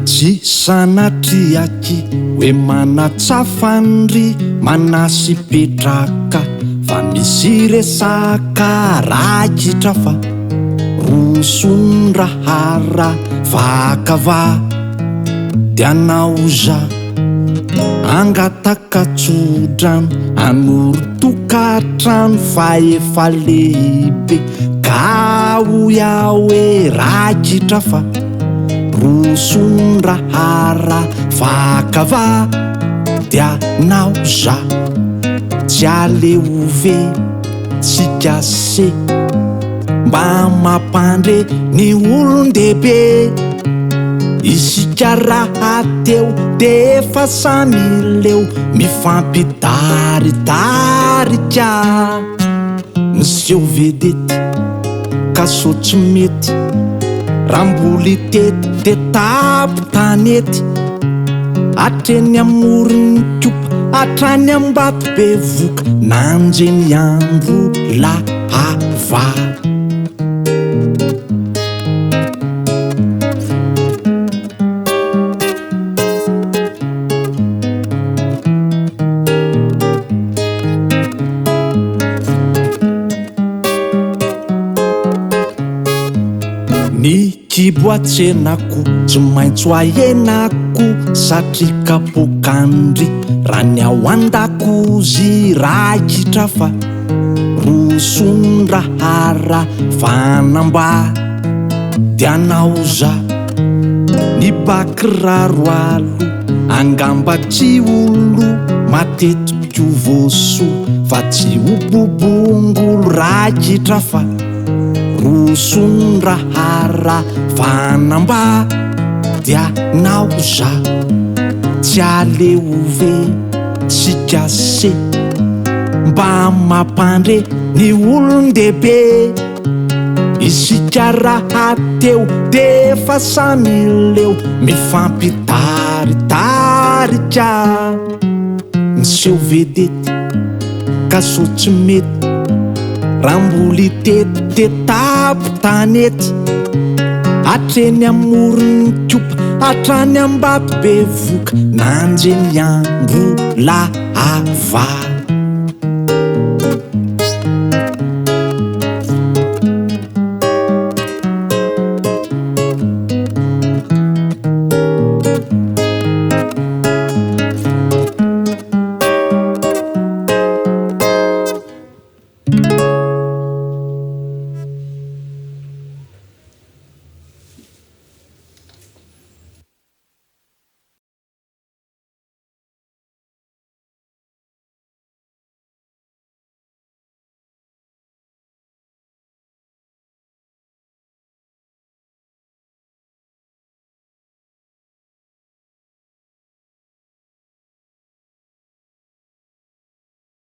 Tsy sanatriaky hoe manatsafandry manasipetraka fa misy resaka rakitra fa rosondrahara vakava dianauza angatakatsodrano anorotokatrano fa efa lehibe ka oyahoe rakitra fa rosondrahara vakava dianauza tsy aleove tsikase mba mampandre ny olon-dehibe isika raha teo de efa samileo mifampidaridarika miseho vedety ka so tsy mety ramboly tety de tapo tanety atreny amorony kopa atrany ambato be voka nanjeny andro lahava ny kiboatsenako tsy maintsy ahenako satria kapokandry raha ny ao an-dakozy rakitra fa rosondrahara fanamba dianauza ny bakiraro alo angamba tsy olo matetiky voso fa tsy obobongolo rakitra fa rosondrahara fanamba dianauza tsy aleove tsikase mba mampandre ny olon-dehibe isika raha teo de efa samileo mifampidaridarika miseho vedety ka so tsy mety ramboly tety de tapo tanety atreny amorony kopa atrany ambato be voka nanjeny andro lahava